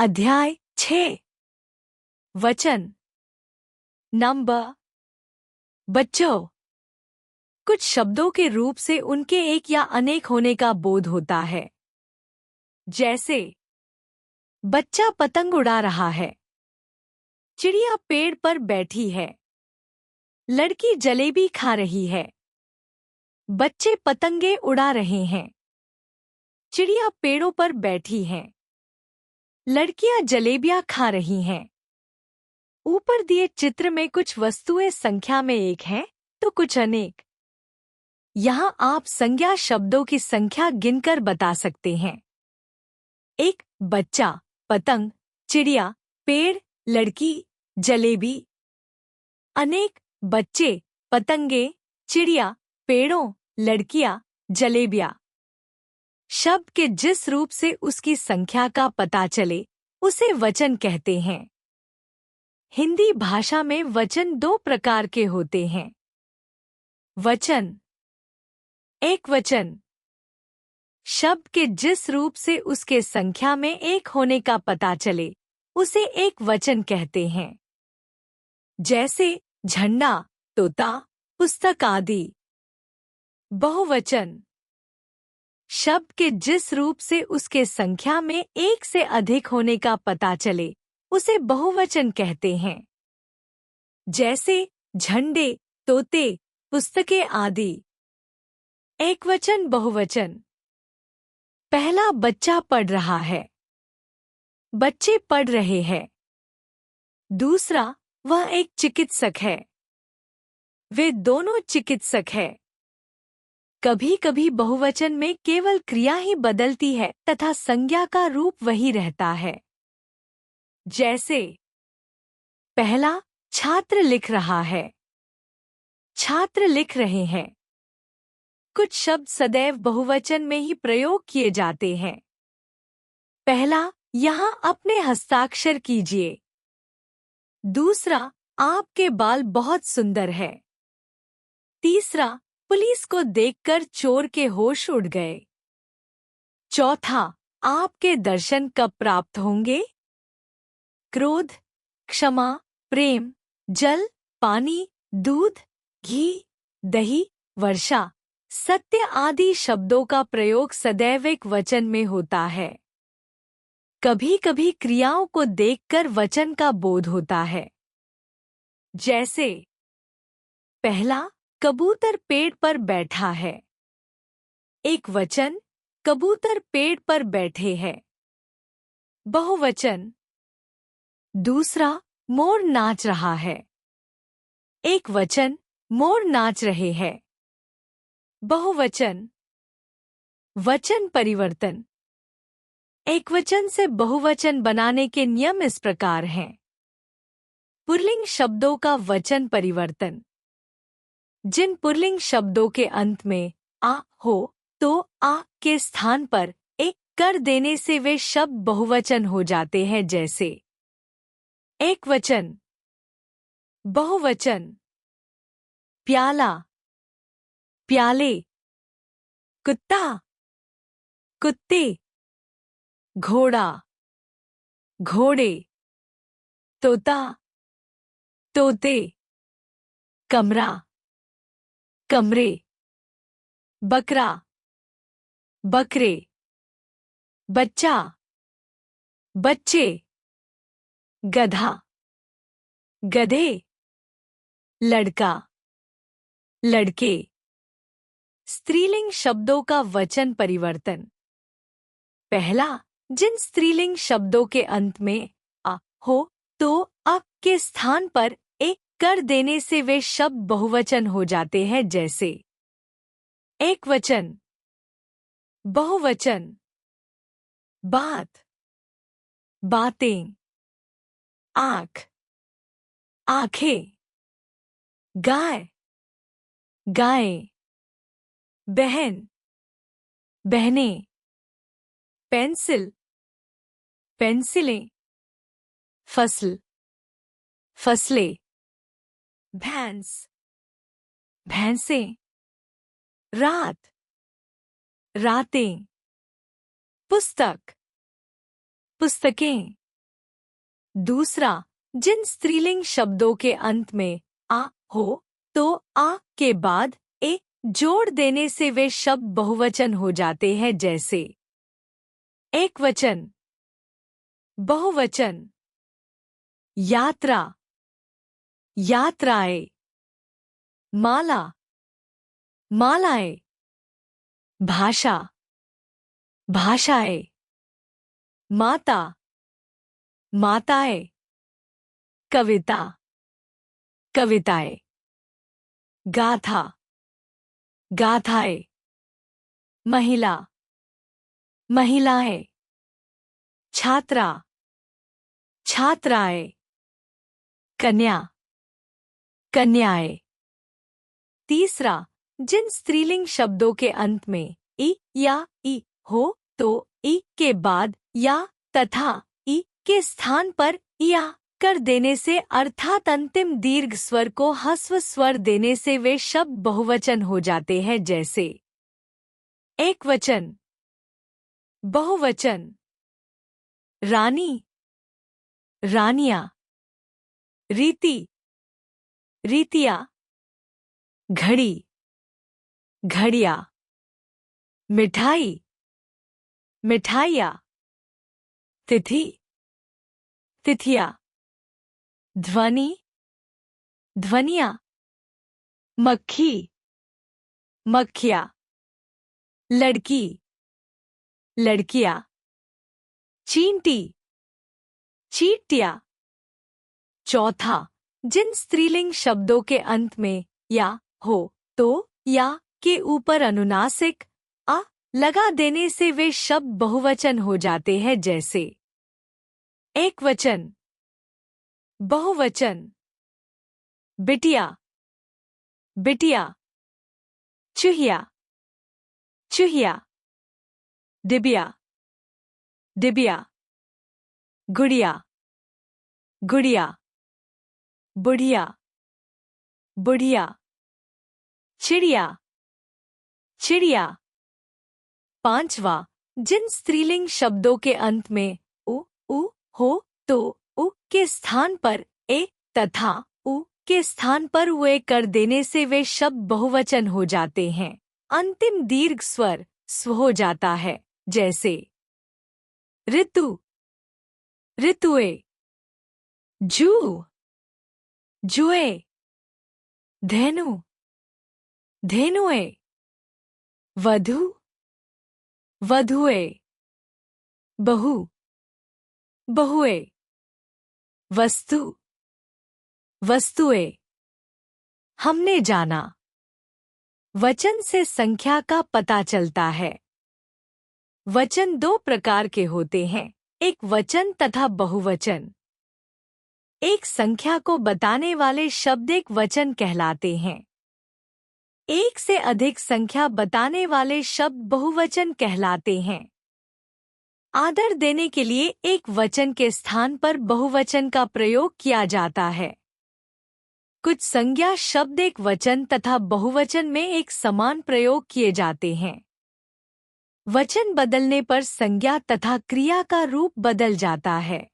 अध्याय 6। वचन नंबर। बच्चों, कुछ शब्दों के रूप से उनके एक या अनेक होने का बोध होता है। जैसे बच्चा पतंग उड़ा रहा है, चिड़िया पेड़ पर बैठी है, लड़की जलेबी खा रही है। बच्चे पतंगे उड़ा रहे हैं, चिड़िया पेड़ों पर बैठी हैं, लड़कियां जलेबियां खा रही हैं। ऊपर दिए चित्र में कुछ वस्तुएं संख्या में एक हैं तो कुछ अनेक। यहां आप संज्ञा शब्दों की संख्या गिनकर बता सकते हैं। एक बच्चा, पतंग, चिड़िया, पेड़, लड़की, जलेबी। अनेक बच्चे, पतंगे, चिड़िया, पेड़ों, लड़कियां, जलेबियां। शब्द के जिस रूप से उसकी संख्या का पता चले उसे वचन कहते हैं। हिंदी भाषा में वचन दो प्रकार के होते हैं। वचन एक वचन, शब्द के जिस रूप से उसके संख्या में एक होने का पता चले उसे एक वचन कहते हैं। जैसे झंडा, तोता, पुस्तक आदि। बहुवचन, शब्द के जिस रूप से उसके संख्या में एक से अधिक होने का पता चले उसे बहुवचन कहते हैं। जैसे झंडे, तोते, पुस्तकें आदि। एकवचन, बहुवचन। पहला बच्चा पढ़ रहा है, बच्चे पढ़ रहे हैं। दूसरा, वह एक चिकित्सक है, वे दोनों चिकित्सक हैं। कभी कभी बहुवचन में केवल क्रिया ही बदलती है तथा संज्ञा का रूप वही रहता है। जैसे पहला, छात्र लिख रहा है, छात्र लिख रहे हैं। कुछ शब्द सदैव बहुवचन में ही प्रयोग किए जाते हैं। पहला, यहाँ अपने हस्ताक्षर कीजिए। दूसरा, आपके बाल बहुत सुंदर है। तीसरा, पुलिस को देखकर चोर के होश उड़ गए। चौथा, आपके दर्शन कब प्राप्त होंगे? क्रोध, क्षमा, प्रेम, जल, पानी, दूध, घी, दही, वर्षा, सत्य आदि शब्दों का प्रयोग सदैव एक वचन में होता है। कभी कभी क्रियाओं को देखकर वचन का बोध होता है। जैसे पहला, कबूतर पेड़ पर बैठा है। एक वचन, कबूतर पेड़ पर बैठे हैं। बहुवचन। दूसरा, मोर नाच रहा है। एक वचन, मोर नाच रहे हैं। बहुवचन। वचन परिवर्तन। एक वचन से बहुवचन बनाने के नियम इस प्रकार हैं। पुल्लिंग शब्दों का वचन परिवर्तन। जिन पुल्लिंग शब्दों के अंत में आ हो तो आ के स्थान पर एक कर देने से वे शब्द बहुवचन हो जाते हैं। जैसे एक वचन, बहुवचन। प्याला, प्याले, कुत्ता, कुत्ते, घोड़ा, घोड़े, तोता, तोते, कमरा, कमरे, बकरा, बकरे, बच्चा, बच्चे, गधा, गधे, लड़का, लड़के। स्त्रीलिंग शब्दों का वचन परिवर्तन। पहला, जिन स्त्रीलिंग शब्दों के अंत में आ हो तो अ के स्थान पर एक कर देने से वे शब्द बहुवचन हो जाते हैं। जैसे एक वचन, बहुवचन। बात, बातें, आँख, आँखें, गाय, गायें, बहन, बहनें, पेंसिल, पेंसिलें, फसल, फसलें, भैंस, भैंसें, रात, रातें, पुस्तक, पुस्तकें। दूसरा, जिन स्त्रीलिंग शब्दों के अंत में आ हो तो आ के बाद ए जोड़ देने से वे शब्द बहुवचन हो जाते हैं, जैसे एकवचन, बहुवचन, यात्रा, यात्राएं, माला, मालाएं, भाषा, भाषाएं, माता, माताएं, कविता, कविताएं, गाथा, गाथाएं, महिला, महिलाएं, छात्रा, छात्राएं, कन्या, कन्याएं। तीसरा, जिन स्त्रीलिंग शब्दों के अंत में ई या ई हो तो ई के बाद या तथा ई के स्थान पर या कर देने से अर्थात अंतिम दीर्घ स्वर को ह्रस्व स्वर देने से वे शब्द बहुवचन हो जाते हैं, जैसे एकवचन, बहुवचन, रानी, रानियां, रीति, रीतियां, घड़ी, घड़ियां, मिठाई, मिठाइयां, तिथि, तिथियां, ध्वनि, ध्वनियां, मक्खी, मक्खियां, लड़की, लड़कियां, चींटी, चींटियां। चौथा, जिन स्त्रीलिंग शब्दों के अंत में या हो तो या के ऊपर अनुनासिक आ लगा देने से वे शब्द बहुवचन हो जाते हैं, जैसे एकवचन, बहुवचन, बिटिया, बिटिया, चूहिया, चूहिया, डिबिया, डिबिया, गुड़िया, गुड़िया, बुढ़िया, बुढ़िया, चिड़िया, चिड़िया। पांचवा, जिन स्त्रीलिंग शब्दों के अंत में उ हो तो उ के स्थान पर ए तथा उ के स्थान पर वे कर देने से वे शब्द बहुवचन हो जाते हैं। अंतिम दीर्घ स्वर स्व हो जाता है, जैसे ऋतु, ऋतुए, जू, जुए, धेनु, धेनुए, वधू, वधुए, बहु, बहुए, वस्तु, वस्तुए। हमने जाना, वचन से संख्या का पता चलता है। वचन दो प्रकार के होते हैं, एक वचन तथा बहुवचन। एक संख्या को बताने वाले शब्द एक वचन कहलाते हैं। एक से अधिक संख्या बताने वाले शब्द बहुवचन कहलाते हैं। आदर देने के लिए एक वचन के स्थान पर बहुवचन का प्रयोग किया जाता है। कुछ संज्ञा शब्द एक वचन तथा बहुवचन में एक समान प्रयोग किए जाते हैं। वचन बदलने पर संज्ञा तथा क्रिया का रूप बदल जाता है।